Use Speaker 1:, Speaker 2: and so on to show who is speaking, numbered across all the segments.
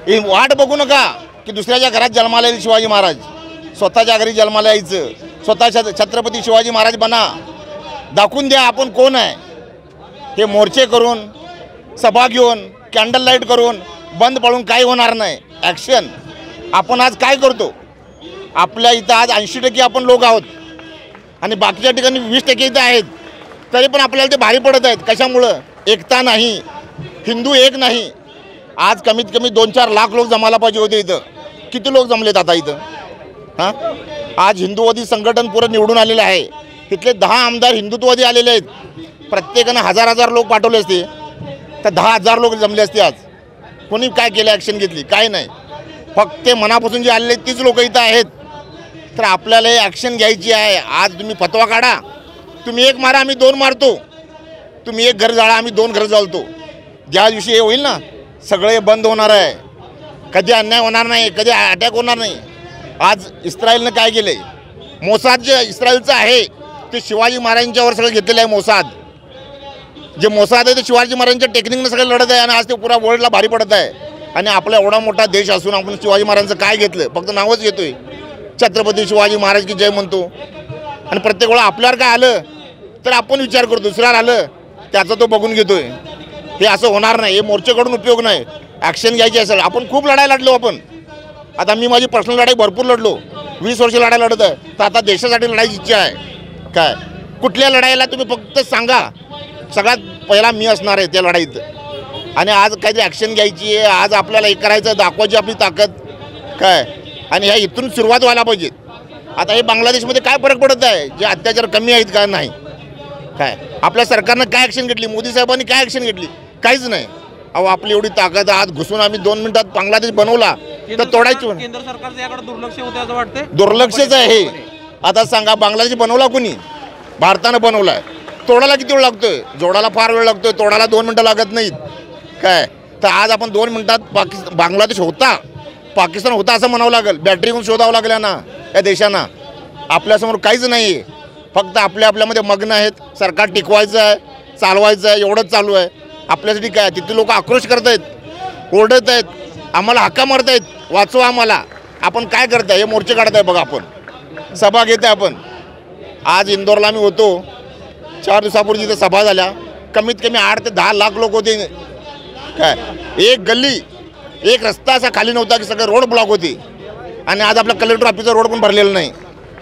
Speaker 1: ही वाट बघू नका की दुसऱ्याच्या घरात जन्माला येईल शिवाजी महाराज, स्वतःच्या घरी जन्माला यायचं, स्वतःच्या छत्रपती शिवाजी महाराज बना, दाखवून द्या आपण कोण आहे। हे मोर्चे करून, सभा घेऊन, कॅन्डल लाईट करून, बंद पडून काही होणार नाही। ॲक्शन आपण आज काय करतो? आपल्या इथं आज 80% आपण लोक आहोत आणि बाकीच्या ठिकाणी 20% इथं आहेत, तरी पण आपल्याला ते भारी पडत आहेत। कशामुळं? एकता नाही, हिंदू एक नाही। आज कमीत कमी 2-4 लाख लोक जमायला पाहिजे होते इथं, किती लोक जमलेत आता इथं? हां, आज हिंदुवादी संघटन पुरं निवडून आलेलं आहे। तिथले 10 आमदार हिंदुत्ववादी आलेले आहेत, प्रत्येकानं 1000 लोक पाठवले असते तर 10,000 लोक जमले असते। आज कोणी काय केलं? ॲक्शन घेतली? काय नाही। फक्त ते मनापासून जे आलेले तीच लोक इथं आहेत। तर आपल्याला ॲक्शन घ्यायची आहे। आज तुम्ही फतवा काढा, तुम्ही एक मारा आम्ही 2 मारतो, तुम्ही एक घर जाळा आम्ही 2 घर जाळतो। ज्या दिवशी हे होईल ना, सगळे बंद होणार आहे, कधी अन्याय होणार नाही, कधी अटॅक होणार नाही। आज इस्रायलनं काय केलं आहे? मोसाद जे इस्रायलचं आहे ते शिवाजी महाराजांच्यावर सगळं घेतलेलं आहे। मोसाद जे मोसाद आहे ते शिवाजी महाराजांच्या टेक्निकनं सगळं लढत आहे आणि आज ते पुरा वर्ल्डला भारी पडत आहे। आणि आपला एवढा मोठा देश असून आपण शिवाजी महाराजांचं काय घेतलं? फक्त नावच घेतोय, छत्रपती शिवाजी महाराज की जय म्हणतो। आणि प्रत्येक वेळा आपल्यावर काय आलं तर आपण विचार करतो, दुसऱ्यावर आलं त्याचा तो बघून घेतोय। हे असं होणार नाही, हे मोर्चे कडून उपयोग नाही। ॲक्शन घ्यायची असेल, आपण खूप लढाई लढलो आपण। आता मी माझी पर्सनल लढाई भरपूर लढलो, 20 वर्ष लढाई लढत आहे, तर आता देशासाठी लढायची इच्छा आहे। काय कुठल्या लढाईला तुम्ही फक्त सांगा, सगळ्यात पहिला मी असणार आहे त्या लढाईत। आणि आज काहीतरी ॲक्शन घ्यायची आहे, आज आपल्याला हे करायचं, दाखवायची आपली ताकद काय। आणि ह्या इथून सुरुवात व्हायला पाहिजे। आता हे बांगलादेशमध्ये काय फरक पडत आहे? जे अत्याचार कमी आहेत का? नाही। काय आपल्या सरकारनं काय ॲक्शन घेतली? मोदी साहेबांनी काय ॲक्शन घेतली? काहीच नाही। अहो आपली एवढी ताकद आज घुसून आम्ही 2 मिनिटात बांगलादेश बनवला तर तोडायची।
Speaker 2: केंद्र सरकारचं याकडे दुर्लक्ष होते असं वाटतं।
Speaker 1: दुर्लक्षच आहे हे। आता सांगा, बांगलादेश बनवला कोणी? भारतानं बनवला आहे। तोडायला किती वेळ लागतोय? जोडायला फार वेळ लागतोय, तोडायला 2 मिनटं लागत नाहीत। काय तर आज आपण 2 मिनिटात बांगलादेश होता, पाकिस्तान होता असं म्हणावं लागेल। बॅटरी घेऊन शोधावं लागल्या ना या देशांना। आपल्यासमोर काहीच नाही आहे, फक्त आपल्यामध्ये मग्न आहेत। सरकार टिकवायचं आहे, चालवायचं आहे, एवढंच चालू आहे। आपल्यासाठी काय? तिथे लोक आक्रोश करत आहेत, ओरडत आहेत, आम्हाला हाका मारत आहेत, वाचवा आम्हाला। आपण काय करताय? हे मोर्चे काढत आहे बघा, आपण सभा घेत आहे। आपण आज इंदोरला मी होतो, 4 दिवसापूर्वी तिथे सभा झाल्या, कमीत कमी 8 ते 10 लाख लोक होते। काय एक गल्ली, एक रस्ता असा खाली नव्हता की सगळे रोड ब्लॉक होते। आणि आज आपल्या कलेक्टर ऑफिसचा रोड पण भरलेला नाही।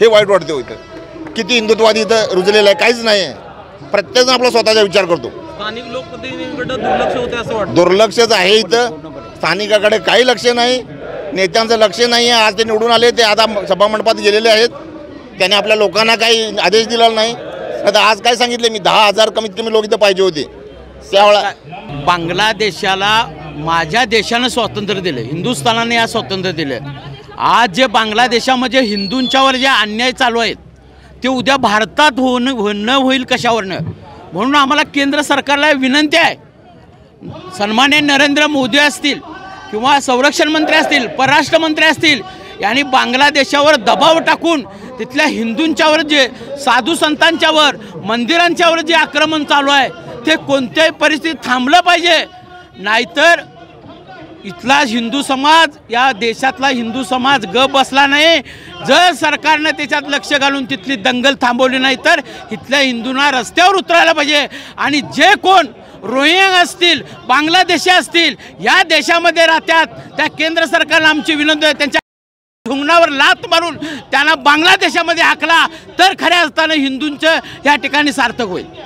Speaker 1: हे वाईट वाटते इथं। किती हिंदुत्ववादी इथं रुजलेलं आहे? काहीच नाही आहे। प्रत्येकजण आपला स्वतःचा विचार करतो।
Speaker 2: स्थानिक लोकप्रतिनिधींकडे दुर्लक्ष होते असं वाटतं।
Speaker 1: दुर्लक्षच आहे इथं, स्थानिकाकडे काही लक्ष नाही, नेत्यांचं लक्ष नाही आहे। आज ते निवडून आले, ते आता सभामंडपात गेलेले आहेत, त्याने आपल्या लोकांना काही आदेश दिला नाही। आता आज काय सांगितले मी? 10,000 कमीत कमी लोक इथं पाहिजे होते त्यावेळा।
Speaker 3: बांगलादेशाला माझ्या देशानं स्वातंत्र्य दिलं, हिंदुस्थानाने या स्वातंत्र्य दिलं। आज जे बांगलादेशामध्ये हिंदूंच्यावर जे अन्याय चालू आहेत ते उद्या भारतात होणं होईल कशावरनं? म्हणून आम्हाला केंद्र सरकारला विनंती आहे, सन्माननीय नरेंद्र मोदी असतील किंवा संरक्षण मंत्री असतील, परराष्ट्र मंत्री असतील, यांनी बांगलादेशावर दबाव टाकून तिथल्या हिंदूंच्यावर, जे साधू संतांच्यावर, मंदिरांच्यावर जे आक्रमण चालू आहे ते कोणत्याही परिस्थितीत थांबलं पाहिजे। नाहीतर इथला हिंदू समाज, या देशातला हिंदू समाज गप बसला नाही। जर सरकारनं त्याच्यात लक्ष घालून तिथली दंगल थांबवली नाही तर इथल्या हिंदूंना रस्त्यावर उतरायला पाहिजे। आणि जे कोण रोहिंग्या असतील, बांगलादेशी असतील, या देशामध्ये राहतात, त्या केंद्र सरकारला आमची विनंती आहे, त्यांच्या ठुंगणावर लात मारून त्यांना बांगलादेशामध्ये हाकला तर खऱ्या अर्थानं हिंदूंचं या ठिकाणी सार्थक होईल।